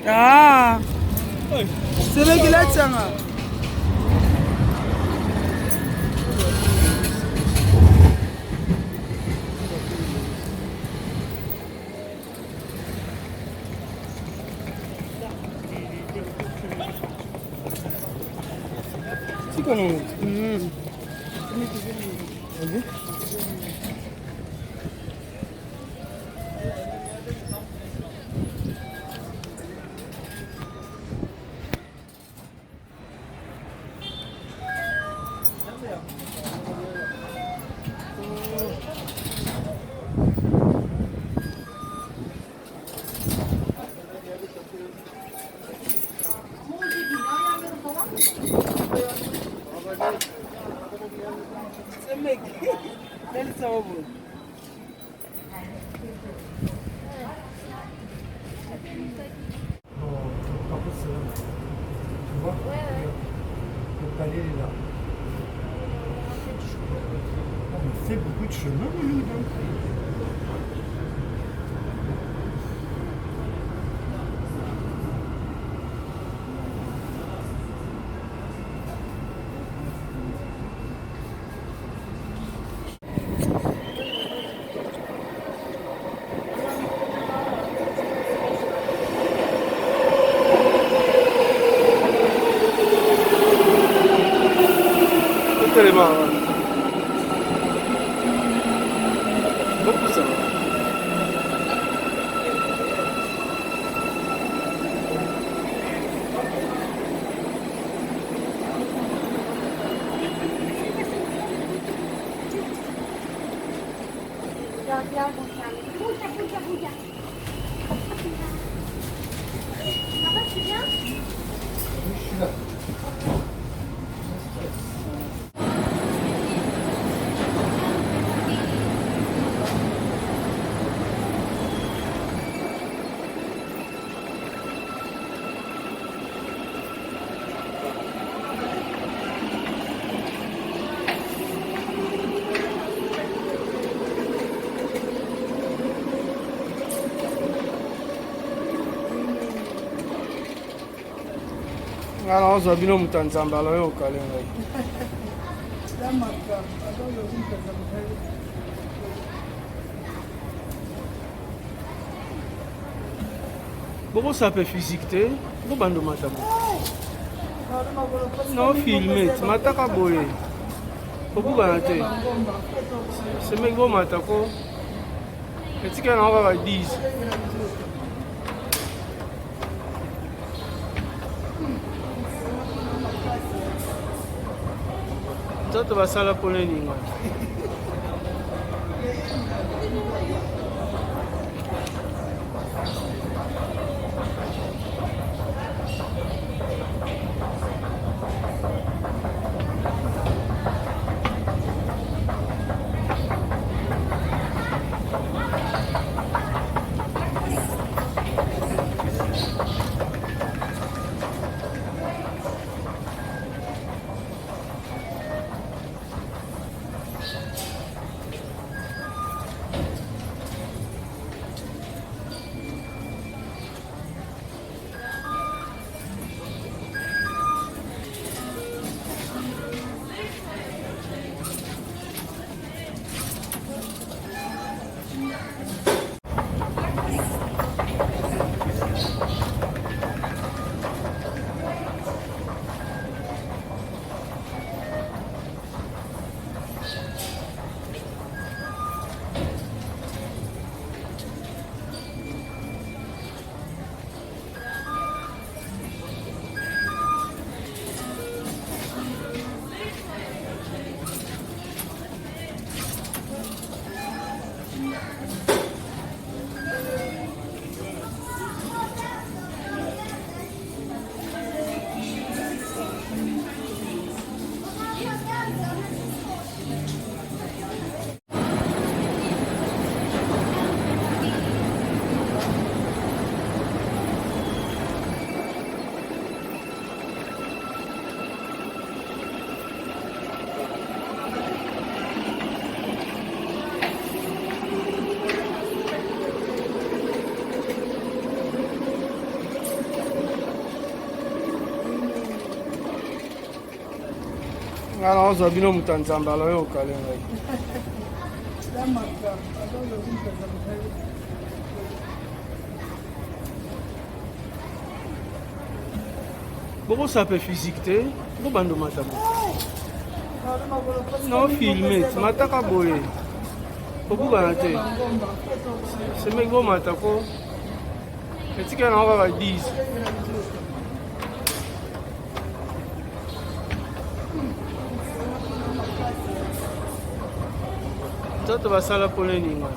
Ah, c'est vrai qu'il a ça. C'est quoi non? C'est beaucoup de chemin, lui. Beaucoup ça. Papa, tu viens? Je suis là. Alors, on a bien monté ensemble, alors on calme. Pourquoi ça peut physique? Pourquoi on doit non, filmer, tu m'as attaqué à boyer. Pourquoi on a été? C'est mes gros m'attaquent. Et tu as encore 10. Tu vas ça la pour les lignes. nga na ozwa bino moto ya nzambe alo yo okale ngai bokosape physique te bobanda omata bo na ofilme mataka boye kobukana te semeki bomata ko etikala nango kaka 10 nzoto basala mpona eninga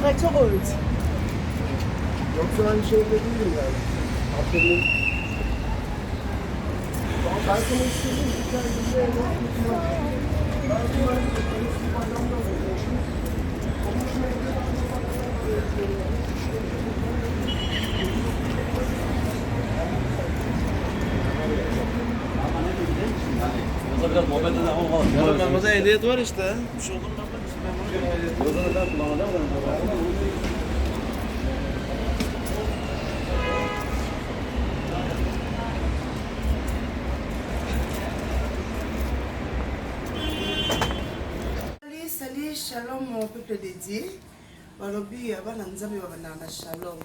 Direction Road. Yoksa aynı şeyde değilim yani. Aferin. Ben sana istedim. Bir tane biraz muhabbet edelim ama Ramazan ehliyet var işte. Bir şey olur mu? Salut, shalom mon peuple dédié. Balobi, bana nzambe babana shalom.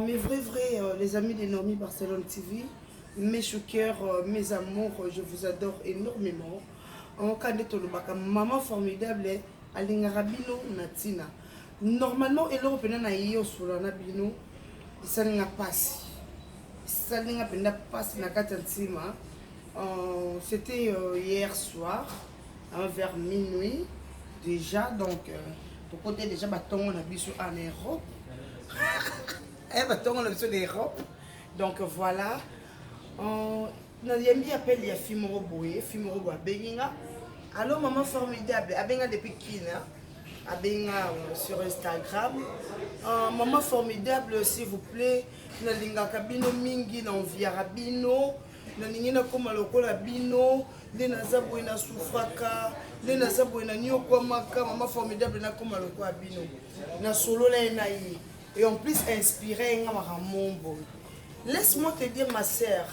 Mes vrais, les amis de Normi Barcelone TV, mes choqueurs, mes amours, je vous adore énormément. En cas de tolobaka, maman formidable, Alinga Rabino Natina. Normalement, elle européenne na yo sur la bino, ça n'a pas. Ça n'a pas na katantima. C'était hier soir, vers minuit déjà, donc pour côté déjà bâton on a biso en Europe. Bâton on a biso en Europe. Donc voilà. Nayembi appelle ya Fimoro Boye, Fimoro Boye Benga. Alors maman formidable, abenga depuis Kina, abenga sur Instagram. Maman formidable, s'il vous plaît, na linga kabino mingi na envia rabino, na ningina koma lokola bino, le na zabo ina sufaka, le na zabo ina nyoko maka, maman formidable na koma lokola bino. Na solo la na yi. Et en plus inspiré nga maramombo. Laisse-moi te dire ma sœur,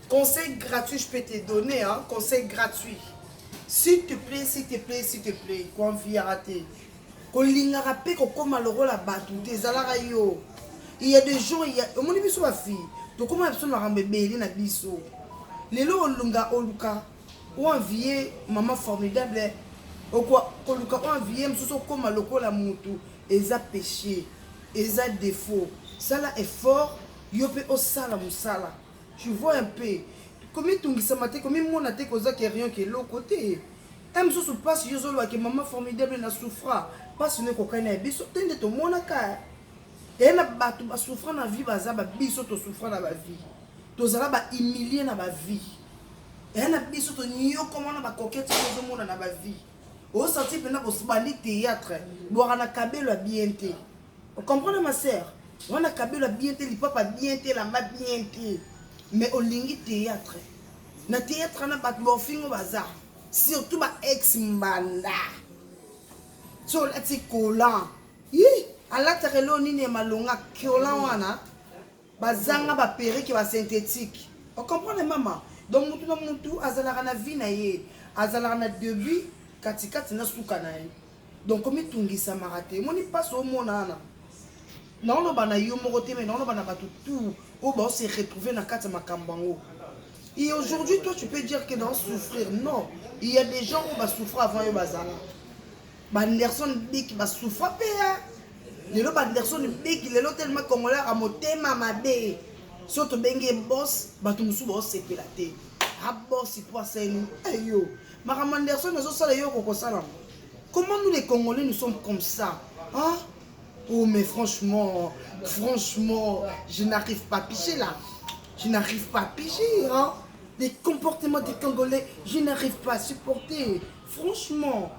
conseil gratuit je peux te donner, hein, conseil gratuit. S'il te plaît, s'il te plaît, s'il te plaît, qu'on vit à rater. Qu'on l'inga rappé, qu'on comme le rôle à battre, des alarayo. Il y a des gens, il y a. Au moins, il y a une fille. Donc, comment est-ce qu'on a un bébé, il y a un biseau. Les lots, on luka, ou envié, maman formidable, ou quoi, on luka, ou envié, m'sou comme le rôle à moutou, et ça péché, et ça défaut. Ça là est fort, yopé au sala moussala. Tu vois un peu. Comment tu ça maté comme mon até cause que rien que l'autre côté. Aime ce passe yo zolo que maman formidable na souffra. Passe ne ko kana biso tende to monaka. Et na batu ba souffra na vie baza ba biso to souffra na ba vie. To zala ba humilier na ba vie. Et na biso to nyo comment na ba coquette to mona na ba vie. Au sorti pena ko bali théâtre. Boira na kabelo bienté. On comprend ma sœur. On a kabelo bienté li papa bienté la ma bienté. Mais au lingi théâtre. Na théâtre na bat morfingo bazar. Surtout ma ex mbanda. So la ti kolan. Yi, ala terelo ni ne malonga kolan wana. Bazanga ba perruque ba synthétique. On comprend les maman. Donc mutu azala na vie na ye. Azala na début katikati na suka na ye. Donc comme tungisa marate. Moni passe au monana. Non, non, bana yo morote mais non, non, bana batu tout. Oh, bon, c'est retrouvé dans quatre makambango. Et aujourd'hui, toi, tu peux dire que dans souffrir. Non. Il y a des gens qui vont souffrir avant le bazar. Banderson Big va souffrir. Les gens Banderson Big, les gens tellement congolais à monter ma bé. Surtout bengue boss, batu musu boss c'est pélaté. abosi poisa eni eyo makambo Anderson azosala yo kokosala. Comment nous les Congolais nous sommes comme ça, hein? Oh mais franchement, je n'arrive pas à piger là. Je n'arrive pas à piger, hein? Des comportements des Congolais, je n'arrive pas à supporter. Franchement,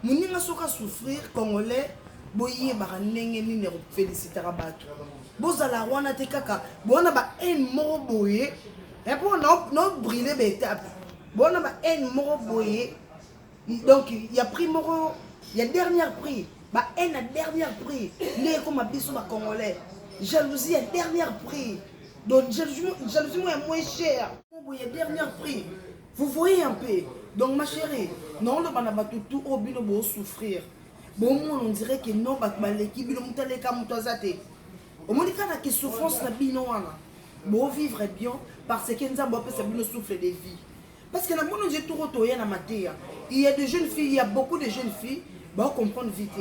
moninga soka souffrir Congolais, boye baranenge ni féliciter bato. Bozala wana te kaka, bona ba en moro boye, et pour non brûler l'étape. Bona ba en moro boye. Donc il y a prix moro, il y a dernier prix. Bah en a dernier prix. Les comme abisso ma Congolais. Jalousie a dernier prix. Donc jalousie est moins cher. Il y a dernier prix. Vous voyez un peu. Donc ma chérie, non le banaba tout au bino bo souffrir. Bon on dirait que non bat maleki bino mutale ka mutazate. Au moins quand la souffrance na bino wana. Bon vivre bien parce que nzambo peut sa bino souffle de vie. Parce que la monde dit tout retourner dans ma terre. Il y a des jeunes filles, il y a beaucoup de jeunes filles, bah comprendre vite.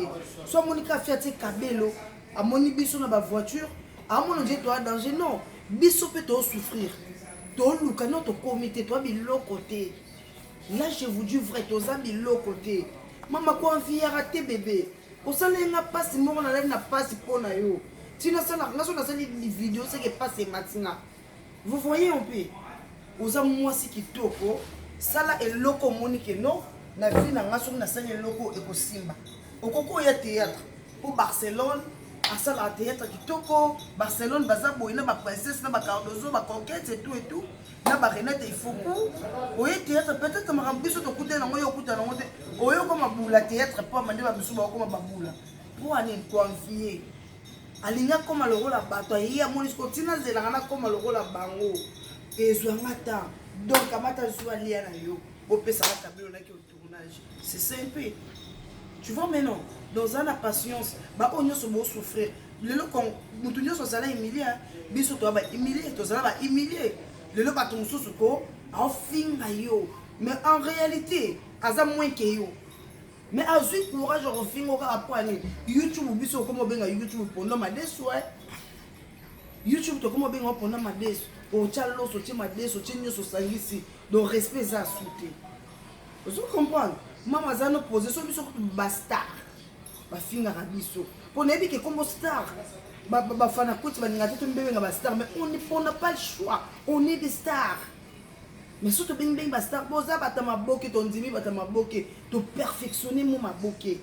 Soit Monica Fiat Kabelo, à Moni Bisso dans ma voiture, à mon Dieu toi danger non. Bisso peut te souffrir. Toi Lucano te comité toi bilo côté. Là je vous dis vrai toi ça bilo côté. Maman quoi envie rater bébé. Au salé n'a pas si mon la n'a pas si pour na yo. Si na ça na ça des vidéos c'est que passe matin. Vous voyez un peu. Oza mwasi kitoko sala eloko monique non na vie na ngaso na sala eloko ekosimba okoko ya théâtre pour Barcelone à sala théâtre kitoko Barcelone baza boina ba princesse na ba Cardozo ba conquête et tout na ba Renate Ifoku oye théâtre peut-être marambiso to kuta na ngoyo kuta na ngote oyo comme bula théâtre pour mande ba biso ba comme babula pour aller confier alinga comme le rôle la bato ya monisco tina zelanga na comme le rôle la bango. Et Zouamata, donc Amata Zoualia Nayo, au Pessara Tableau au tournage. C'est simple. Tu vois maintenant, dans un patience, bah on y se beau souffrir. Le lot quand nous tenions sur salaire humilié, biso toi bah humilié, toi ça va humilié. Le lot bah ton sous ko, en fin ayo. Mais en réalité, asa moins que yo. Mais à suite courage en fin au rapport YouTube biso comme benga YouTube pendant ma déçoit. YouTube to comme benga pendant ma déçoit. Au tchalo soutien ma dé soutien nyo sosangisi donc respect ça souté. Vous comprenez maman za no position biso ba star ba finga rabiso pour nebi que comme star ba fana kuti ba ngati to mbebe nga ba star mais on n'a pas le choix on est des stars mais surtout bing bing ba star boza bata maboke to ndimi bata maboke to perfectionner mon maboke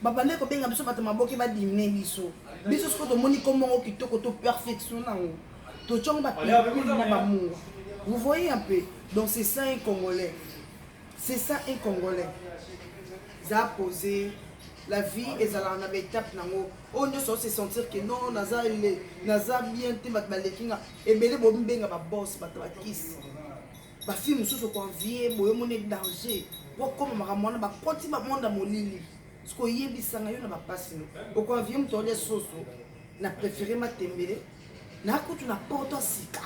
babane ko benga biso bata maboke ba diminer biso biso ce que to moni comme on kitoko to perfectionner. Vous voyez un peu. Donc c'est ça un Congolais. C'est ça un Congolais. Ça a posé la vie et ça a une étape. On doit se sentir que non, Naza bien et belé bombenga ba boss ba kiss. Ba film sous ce qu'on vient, boyo mon danger. Comme maramona ba poti ba monde molili. Ce qu'on y bisanga yo na ba passe. Au qu'on vient me tourner soso. Na préféré ma tembele. Na kutu na porto sika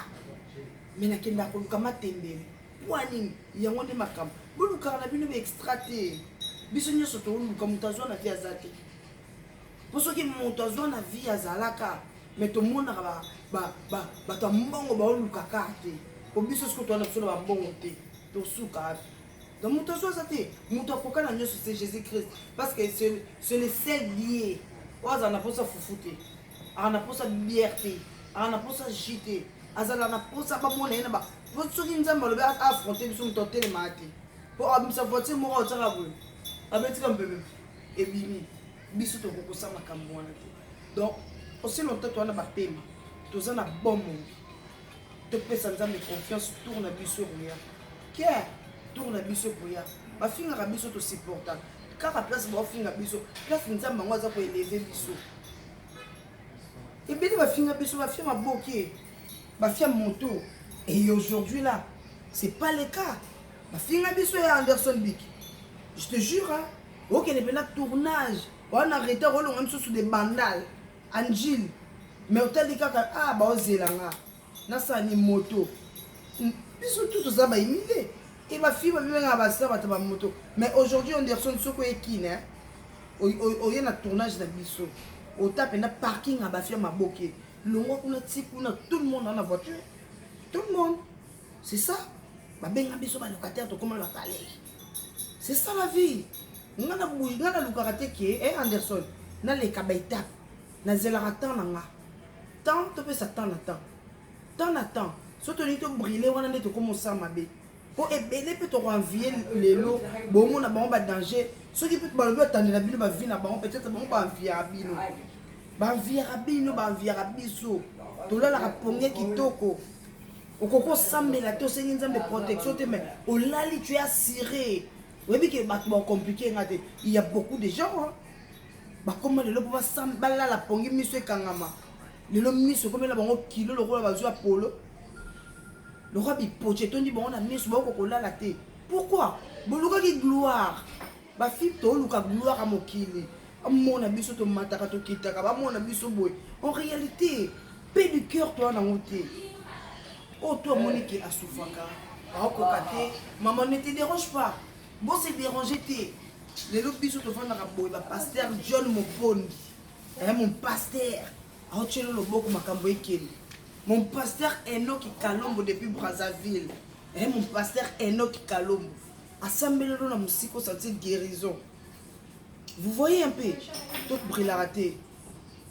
mais na kenda ko kama tembele wani yango de makam buluka na bino be extracté biso nyoso to luka mutazwa na via zate poso ki mutazwa na via zalaka mais to mona ba to mbongo ba luka kate ko biso sko to na biso ba mbongo te to suka donc mutazwa zate mutakoka na nyoso c'est Jésus Christ parce que c'est le seul lié oza na posa fufute ana posa liberté ana posa jité azala na posa ba mona ina ba votre nzamba le ba affronter biso mtote le mati pour abimsa voiture mo ka tsaka bo abeti comme bébé et bimi biso to ko sa makambo wana donc aussi longtemps to na ba pema to za na bon monde to pesa nzambe confiance tourne biso ria qui tourne biso ria ba finga ka biso to supporter car place ba finga biso place nzamba ngo za ko élever biso. Et bien, ma fille m'a bloqué, ma fille moto. Et aujourd'hui là, c'est pas le cas. Ma fille m'a bloqué Anderson Bic. Je te jure, hein. Ok, il y a un tournage. On a arrêté, on a sur des bandales. Angile. Mais au tel cas, ah, bah, on zélanga. Nasa ni moto. Bisous tout ça, bah, humilié. Et ma fille m'a bloqué ma moto. Mais aujourd'hui, Anderson Soko est qui, hein. Il y a un tournage de Bissot. Au tape na parking à bafia maboké le roi qu'on a tout le monde dans la voiture tout le monde c'est ça babenga biso balocataire tokoma la palais. C'est ça la vie. Ngana bouy ngana lukarate ki Anderson na le kabaita na zelaka temps nanga. Tant to pe satan na temps. Tant na temps. Surtout ni to brûler wana ne to commencer mabe. Po ebele pe to envier lelo bomo na bango ba danger. Ceux qui peut balobi attendre la bino ba vie na bango peut-être bango ba envier abino. Ba envier abino ba envier abiso. To la raponge kitoko. Okoko sambela to sengi nzambe protection te mais olali tu es assuré. Oui, mais c'est compliqué. Il y a beaucoup de gens. Bah, comment les gens peuvent s'emballer la pongi, monsieur Kangama. Les gens mis comme la banque kilo, le roi va jouer à polo. Le roi il poche, on dit bon, on a mis ce banque là la tête. Pourquoi? Bon, le roi qui gloire. Bah, fille, toi, le roi gloire à mon kili. Mon ami, sur ton matara, ton kitaka, mon ami, sur boy. En réalité, paix du cœur, toi, dans mon thé. Oh, toi, Monique, a souffert. Maman ne te dérange pas. Bon, c'est dérangé. Les autres bisous te font dans la boue. Pasteur John Mopon. Mon pasteur. Mon pasteur Enoch Kalombo depuis Brazzaville. Mon pasteur Enoch Kalombo. Assemblée dans la musique au sentier de guérison. Vous voyez un peu. Tout brille la raté.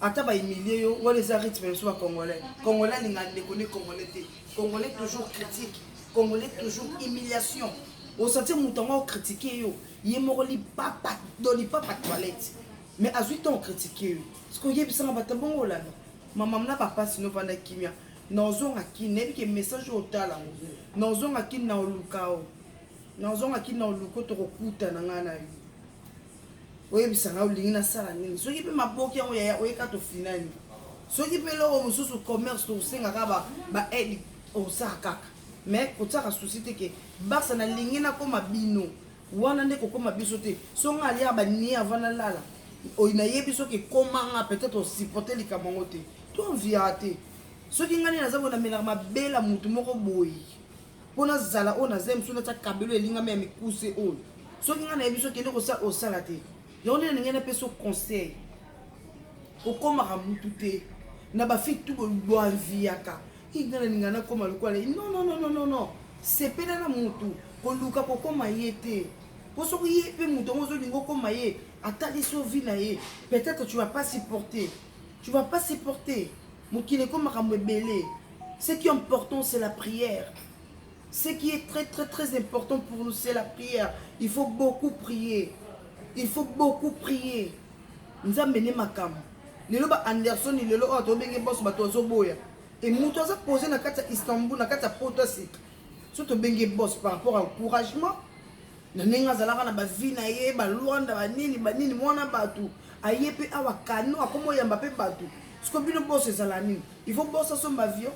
Attends, Emilie, on les arrête même sur Congolais. Congolais, les connaît Congolais. Congolais toujours critique. Congolais toujours humiliation. Au sentier mouton critiqué yo, yemoroli papa doni papa toilette. Mais à 8 ans critiqué. Ce que y a bisa ngabata bongo là. Maman na papa sino panda kimia. Nozo ngaki nebi ke message au tala. Nozo ngaki na olukao. Nozo ngaki na oluko to kokuta na ngana yo. Oye bisa nga olingi na sala nini. So ki pe maboki yango ya oyeka to finani. So ki pe lo mususu commerce to senga kaba ba aide au sakaka. Mais quand ça a société que barça na lingi na koma bino wana ndeko koma biso te so nga ali abani avant la la o ina yebiso ke koma nga peut-être supporter li kamongo te to enviate so ki ngani na zabo na mela mabela mutu moko boyi pona zala ona zem so na ta kabelo elinga me mikuse o so ki ngani yebiso ke ndeko sa o sala te yone na ngene peso conseil o koma ka mutu te na ba fit tu bo enviaka. Non, non, non. C'est pas la moutou. Pour Luka, pour comment y était. Pour ce qui est, peut-être tu vas pas supporter. Tu vas pas supporter. Ce qui est important, c'est la prière. Ce qui est très, très, très important pour nous, c'est la prière. Il faut beaucoup prier. Il faut beaucoup prier. Nous avons mené ma cam. Les loba Anderson, les loba Tobenge Boss, Batozo Boya. Et Moutoua a posé dans Istanbul, dans la Potosik. Surtout Bengue Boss par rapport à l'encouragement. Na nenga zalaka na ba vie na ye ba Luanda ba nini mwana batu. Ayepe awa kano akomo yamba pe batu. Ce que bino boss ezalani. Il faut bosser son avion.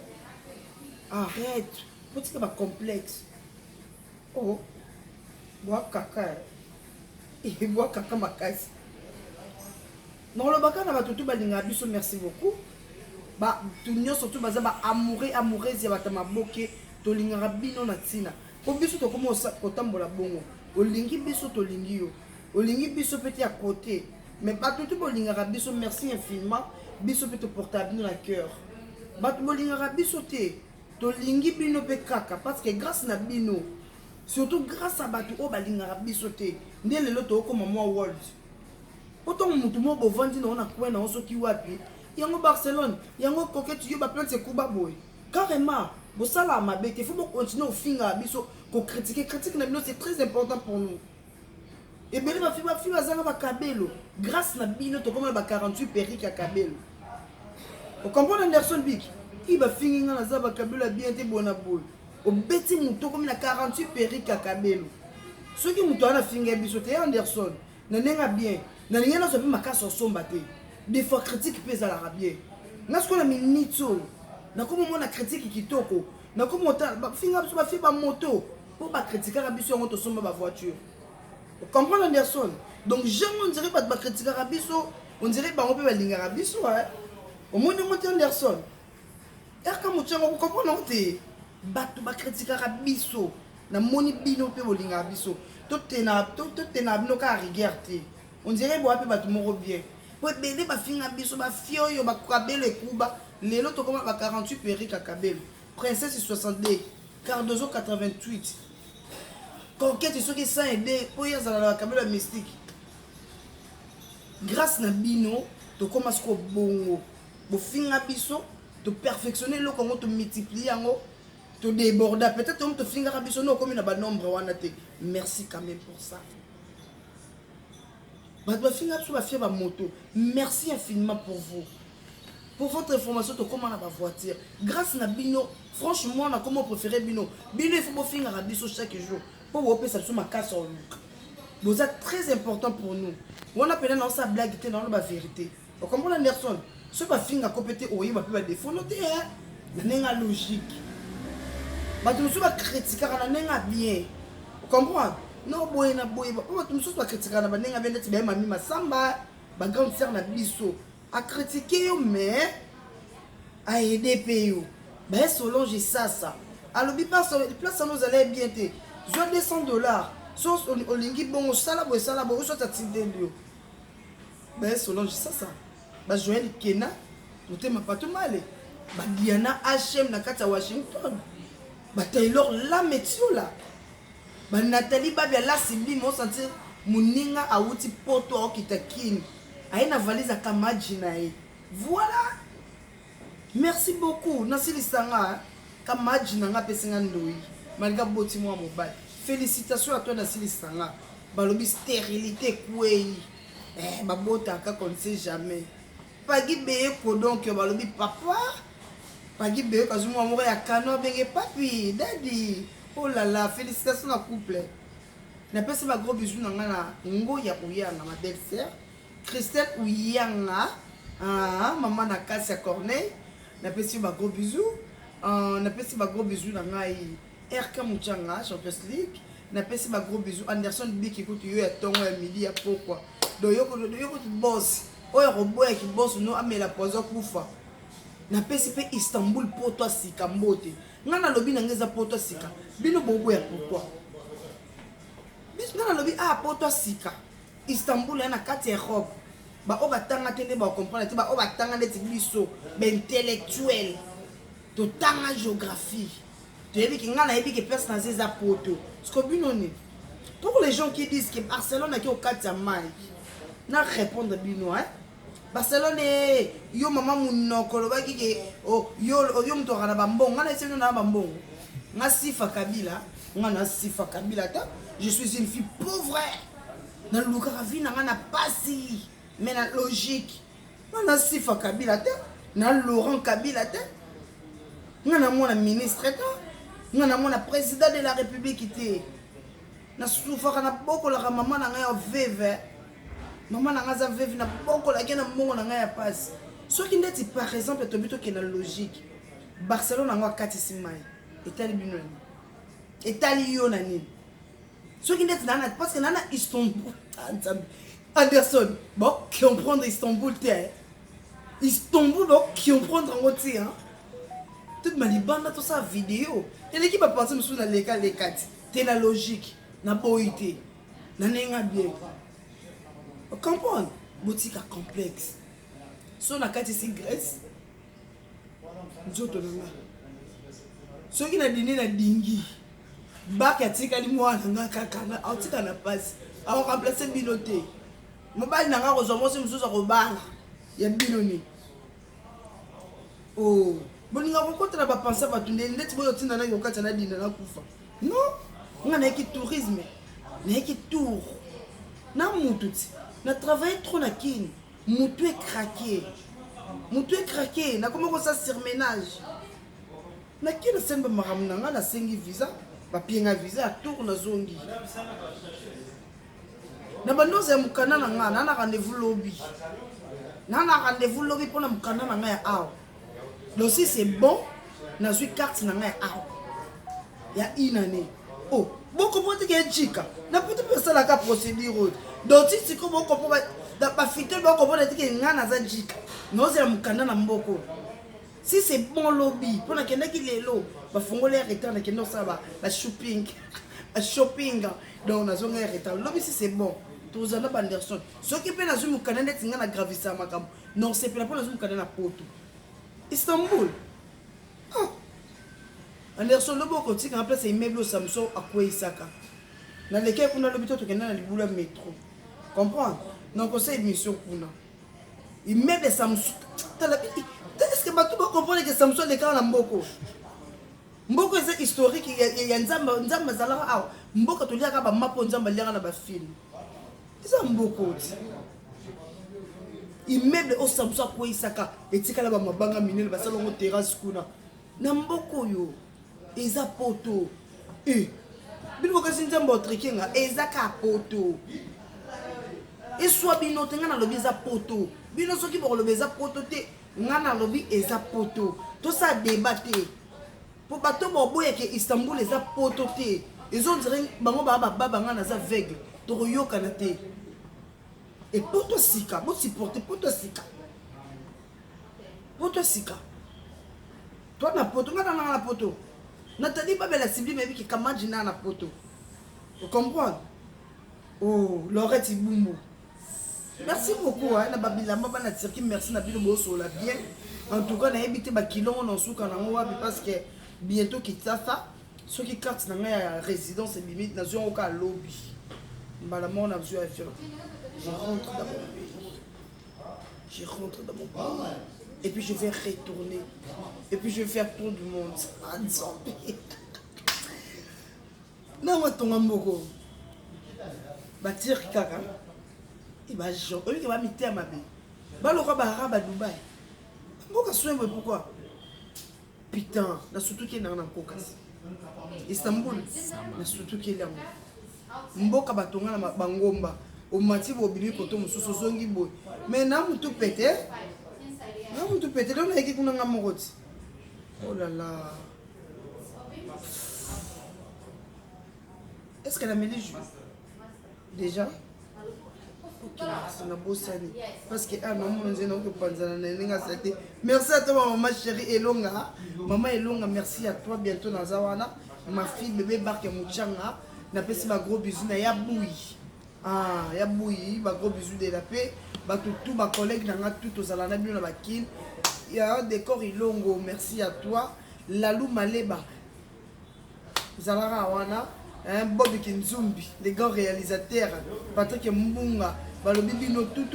Arrête. Petit que ba complexe. Oh. Bois caca. Et bois caca makasi. Non le baka na ba tutu ba linga biso merci beaucoup. Ba tunyo surtout baza ba amoureuse ya batama boke to lingara bino na tina ko biso to komosa kotambola bongo olingi biso to lingi yo olingi biso peti à côté mais ba tout bo lingara biso merci infiniment biso peti porter bino na cœur ba to lingara biso te to lingi bino pe kaka parce que grâce na bino surtout grâce à batu o ba lingara biso te ndele loto ko mama world autant mutu mo bo vandi na ona kwena oso ki wapi yango Barcelone, yango coquette yo ba plein de coups boy. Carrément, bo sala mabe, il faut continuer au finga biso ko critiquer na bino c'est très important pour nous. Et bien ma fille bazanga ba kabelo, grâce na bino to comme ba 48 perriques à kabelo. Vous comprenez Anderson Big? Il va finir na za ba kabelo bien te bona boy. Au beti muto comme na 48 perriques à kabelo. Ceux qui muto na finga biso te Anderson, na nenga bien. Na nenga so bi makasa somba te. Des fois critique pèse à l'arabie. N'a ce qu'on a mis nitso. N'a comme on a critique qui toko. N'a comme on a finga ba fi ba moto pour ba critiquer la biso on to somba ba voiture. Vous comprenez Anderson? Donc jamais on dirait pas de critiquer la biso, on dirait ba on peut ba linga la biso hein. Au moins on monte Anderson. Et comme tu vous comprenez te ba to ba critiquer la biso. Na moni bino pe bo linga biso. Tout est na bino ka rigueur. On dirait bo pe ba tout moro bien. Bébé ba finga biso ba fio yo ba kabelo ekuba lelo to koma ba 48 perriques à kabelo princesse 62 Cardozo 88 Conquête ceux qui sont aidés pour y aller la caméra mystique. Grâce na bino, tu commences à bongo. Pour finir biso, tu perfectionner le comment tu multiplier ango, tu déborder. Peut-être que tu finir biso no comme une ba nombre wana te. Merci quand même pour ça. Bah tu finir biso ba fier ba moto. Merci infiniment pour vous. Pour votre information, tu comment la voiture. Grâce na bino, franchement, on a comment préférer bino. Bino il faut finir biso chaque jour. Pour vous payer ça sur ma casse en look. Vous êtes très important pour nous. On a peine dans sa blague, dans la vérité. Vous comprenez Anderson? Ce pas finir à compéter au yéma peut défaut noter hein. La logique. Bah tu ne pas critiquer la nenga bien. Vous comprenez? Non boy na boy. Bah tu ne pas critiquer la nenga bien d'être bien mami masamba. Bah grande sœur na biso. À critiquer mais à aider pays. Bah Solange ça. Alors bi pas place ça nous allait bien te. Je $200. Sauf au lingi bon au salabo soit atindé lui. Ben Solange ça. Ba Joël Kena, tout est pas tout mal. Ba Diana HM na kata Washington. Ba Taylor la métio là. Ba Nathalie Babia la Sibi mo sentir muninga awuti poto kitakini. Aina valise à kamaji na e. Voilà. Merci beaucoup. Nasili sanga kamaji na nga pesinga ndoi. Malgré boti moi mobile. Félicitations à toi Nasili sanga. Balobi stérilité kouei. Babota qu'on ne sait jamais. Pagi beye ko donc balobi papa. Pagi beye kazuma amoureux ya kano benge papi, daddy. Oh là là, félicitations à couple. Na pesi ma gros bisous na ngo ya uyanga ma belle-sœur. Christelle uyanga. Maman na Cassia Corneille. Na pesi ma gros bisous. Na pesi ma gros bisous na ngai RK Muchanga Champions League. Na pesi ma gros bisous Anderson Big écoute yo ya tongo ya midi ya pourquoi. Do yoko boss. Oyo robot qui boss no amela pozo kufa. Na pesi pe Istanbul poto sika mbote. Ngana lobi na ngeza poto sika. Bino bobo ya pourquoi. Bis ngana lobi poto sika. Istanbul na kati Europe. Ba o batanga tende ba comprendre te ba o batanga neti biso ba intellectuel. To tanga géographie. Tu as vu que ngana yebi que personne na za poto. Ce que bino ni. Pour les gens qui disent que Barcelone est au kati ya mai. Na répondre bino hein. Barcelone yo mama munoko lobaki ke yo mto kana bambongo ngana ese na bambongo nga sifa Kabila ngana sifa Kabila ta je suis une fille pauvre na luka vina ngana pasi mais na logique ngana sifa Kabila ta na Laurent Kabila ta ngana mona ministre ta ngana mona président de la République te na soufa kana boko la maman na nga veve. Maman n'a pas vu na boko la gena mongo na ya passe. Ce qui ndeti par exemple to bito ke na logique. Barcelone na ngwa kati simai. Etali bino. Etali yo na nini. Ce qui ndeti na parce que nana Istanbul. Anderson, bon, qui on prendre Istanbul te. Istanbul bon qui on prendre en côté hein. Toute ma libanda tout ça vidéo. Et l'équipe a pensé monsieur na les 4. T'es la logique, na boité. Na nenga bien. Comprendre, boutique complexe. Si on a quatre ici Grèce, nous autres ceux qui n'ont dîné na dingi, bac à tika li moi na kakana, on tika na passe, on remplacer biloté. Mobile na nga rezomo si musuza ko bala, ya biloni. Oh, boninga ko kontra ba penser ba tunde ndeti boyo tinda na yokata na dina na kufa. Non, on a qui tourisme, na qui tour. Na mututi. Na travaillé trop na kin, moutou est craqué, na comment ça surménage. Na kin semba maramnanga na sengi visa, papier nga visa tour na zongi. Na bandoze ya mukana na nga na rendez-vous lobby. Na rendez-vous lobby pour na mukana na nga ya aw. Donc si c'est bon, na zui carte na nga ya aw. Ya inane. Oh, beaucoup de gens qui sont na peut-être ça la procédure. Donc si comme on comprend pas fitel on comprend que ngana za jika. Nous ya mukanda na mboko. Si c'est bon lobby, pour na kenda ki lelo, ba fongole arrêter na kenda ça ba shopping. A shopping. Donc na zonga arrêter. Lobby si c'est bon. Tous en Anderson. Ce qui peut na zo mukanda net ngana gravisa makam. Non, c'est pour na zo mukanda na poto. Istanbul. Oh. Anderson le boko tika en place immeuble Samsung à quoi Isaka. na lequel kuna lobito to kena na libula métro comprendre donc c'est émission kuna immeuble Samsung est-ce que bato ba comprendre que Samsung le kana mboko mboko c'est historique ya nzamba zalaka awa mboka to liaka ba mapo nzamba liaka na ba film eza mboko ti immeuble au Samsung ko isaka etikala ba mabanga minene ba salongo terrasse kuna na mboko yo eza poto bino kasi nzamba otrekinga eza ka poto eswa bino te nga na lobi eza poto bino soki bokoloba eza poto te nga na lobi eza poto tosa débat te po bato boboyeke Istanbul eza poto te ezondire bango baba nga naza aveugle tokoyokana te e poto sika bosupporte poto sika toi na poto nga na poto Nathalie Babela Sibli m'a dit que Kamadjina na poto. Vous comprenez? Oh, Laurette Ibumbo. Merci beaucoup, hein, na Babila Maba na Tirki, merci na Bilo Bosso la bien. En tout cas, on a habité Bakilon, on a souka na Moa, parce que bientôt Kitsafa, ceux qui cartent dans la résidence et limite, n'a pas aucun lobby. Malamon, on a besoin de faire. Je rentre dans mon pays. Je rentre dans mon pays. Et puis je vais retourner. Et puis je vais faire tour du monde. Non, moi, ton amour. Batir kaka. Il va jouer. Il va m'iter à ma vie. Balora Bahara à Dubaï. Pourquoi? Putain, na surtout qu'il y a un caucase. Istanbul, na surtout qu'il y a un. Mboka batonga na bangomba. Au mati bobili koto mususu zongi boy. Mais na mutu pété. Non, tu peux te donner qui qu'on a amoureux. Oh là là. Est-ce qu'elle a mis les joues? Déjà? Ok, c'est une bonne année. Parce que ah non, mon Dieu, non, merci à toi, maman chérie Elonga. Maman Elonga, merci à toi. Bientôt dans Zawana. Ma fille, bébé Barke Mouchanga. N'a pas si ma gros bisou, na yaboui. Ah, yaboui, ma gros bisou de la paix. Tous mes collègues dans tout aux alana bien la il y a un décor ilongo, merci à toi. Lalou Maleba Zalara Wana, un Bobby Kinzumbi, les grands réalisateurs, Patrick Mbunga, Balobibino, tout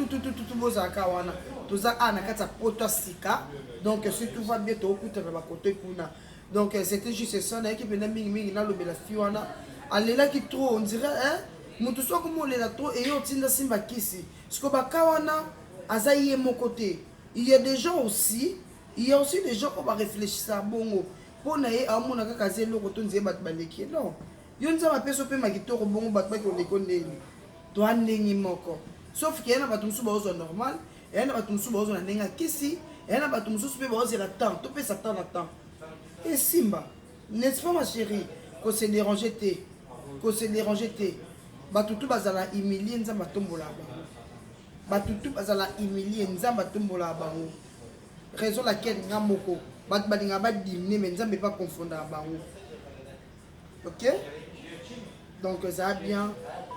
Bozaka Wana, tout ça a nakata poto sika. Donc si tout va bien, tu écoutes à côté kuna. Donc c'était juste ça, qui venait ming na lobela fiwana. Allez là qui trop, on dirait hein. Mutu soit comme on l'a trop et on tient simba kisi. Ce que bakawana azaïe mon côté. Il y a des gens aussi, il y a aussi des gens qui vont réfléchir à bongo. Pour naïe à mon akaze le retour de bat baleki. Non. Yon za ma peso pe magito bongo bat ko le konne. Toi nengi moko. Sauf qu'il y a un batum suba ozo normal, et un batum suba ozo na nenga kisi, et un batum suba ozo la temps. Tu peux s'attendre à temps. Et simba, n'est-ce pas ma chérie, qu'on s'est dérangé té, qu'on s'est dérangé té. Batutu bazala humilié nzamba tombola bango. Batutu bazala humilié nzamba tombola bango. Raison laquelle ngamoko bat balinga ba dimné mais nzamba pas confondre bango. OK? Donc ça va bien.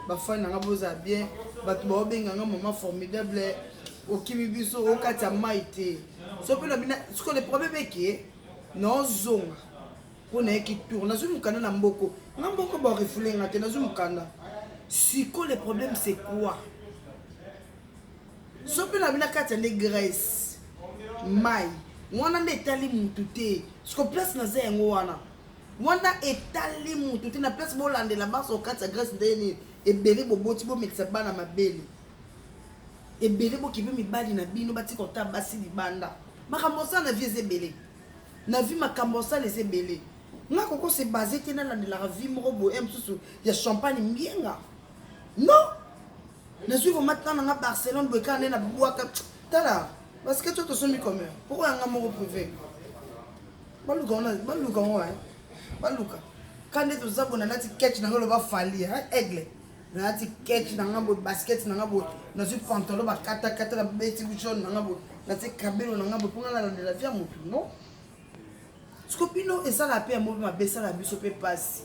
Ba fa na ngaboza bien. Batu ba obenga nga maman formidable. Okimi biso okata maité. So pe na bina ce que le problème est que non zonga. On est qui tourne na zoom kana na mboko. Na mboko ba refoulé ngate na zoom kana. Si quoi le problème c'est quoi? Si on a carte de graisse, maille, on a étalé mon touté. Ce qu'on place dans un wana, on a étalé mon touté. Na place bolande la base au carte de graisse d'année et belé bobo tibo mettre sa balle à ma belle. Et belé bo qui veut me bali na bino bati kota basi di banda. Ma kambosa na vie zebelé. Na vie ma kambosa les zebelé. Na koko c'est basé tena la de la vie morobo msusu ya champagne mienga. Non, je suis maintenant à Barcelone, je suis à Boaka. Parce que tu te sens comme pourquoi un amour privé? Baluka, quand tu es abonné, tu catch dans le falli, aigle. Tu catch dans le basket, dans le pantalon, kata la bête jaune, dans le cabello, dans le pour la vie à mon non? Scopino et ça la paix à moi, ma baisse à la bus au passe.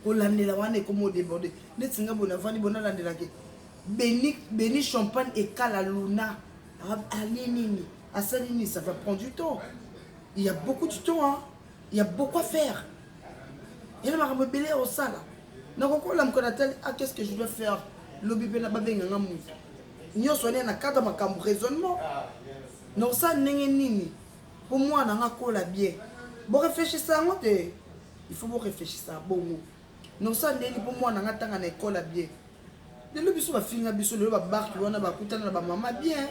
Pour l'année la wane comme au débordé. Net singa bona vani bona l'année la Béni champagne et cala luna. Alinini. Asalini, ça va prendre du temps. Il y a beaucoup de temps, hein. Il y a beaucoup à faire. Il y a un belé au sala. Donc, quand on a tel, ah, qu'est-ce que je dois faire? Lobby ben ababe ngam. Nyo soné na kata makam raisonnement. Donc ça n'est nini. Pour moi, on a encore la bien. Bon réfléchir ça, il faut réfléchir ça. Bon mot. Donc ça n'est pour moi, on a tant en école la bien. De le biso va finir biso le va barque, on a va couper na ba maman bien.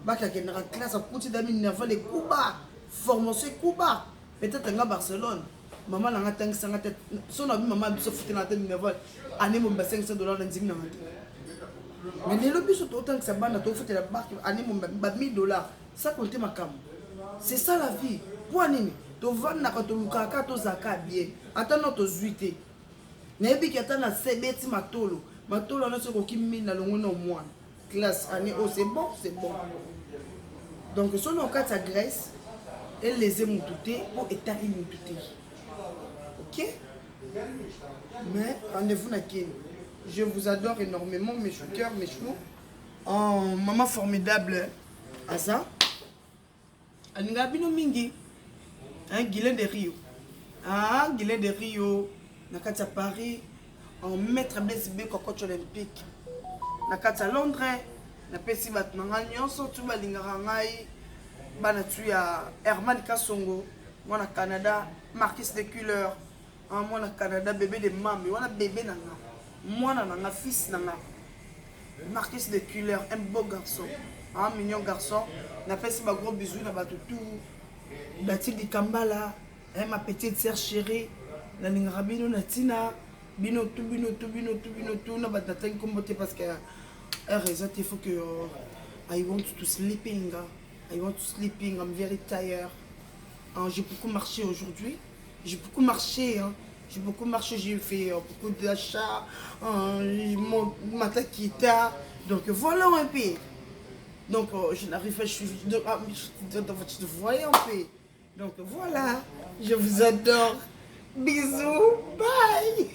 Baka qui est dans la classe, à couper d'amis nerveux les coups bas, formation coups bas. Peut-être en Barcelone. Maman n'a pas tant que tête. Son ami maman biso foutu na tête nerveux. Année mon $500 dans 10 000 mais les lobbies sont autant que ça bande à tout foutre la barque année mon $1000. Ça compte ma cam. C'est ça la vie. Pour nini? To vendre na to lukaka to zaka bien. Attends to zuité. Nebi ki attend na sebeti matolo. Matolo na soko ki mina longo no moine. Classe année oh c'est bon, c'est bon. Donc son en cas sa Grèce, elle les aime tout pour état tout. OK? Mais rendez-vous na qui? Je vous adore énormément, mes choukers, mes choux. Oh, maman formidable, Asa. Aninga bino mingi. Hein, Guilain de Rio. Ah, Guilain de Rio. Nakata Paris. En maître BSB cocotte olympique. Nakata Londres. Na pesi bat nanga nyonso tu balingaka ngai. Bana tu ya Herman Kasongo. Moi na Canada, Marquis de Couleur. Moi na Canada, bébé de mami. Moi na bébé nanga. Moi, un fils, Marquis de Couleur, un beau garçon, un mignon garçon. On a fait un gros bisou, on a tout. Datil di Kambala, ma petite sœur chérie, la Ningrabino Natina, bino tout, on a battu un comboté parce que il faut que I want to sleeping, I'm very tired. J'ai beaucoup marché aujourd'hui, j'ai beaucoup marché. J'ai beaucoup marché, j'ai fait beaucoup d'achats, ma taquita. Donc voilà un peu. Donc je n'arrive pas, je voyais un peu. Donc voilà, je vous adore. Bisous, bye.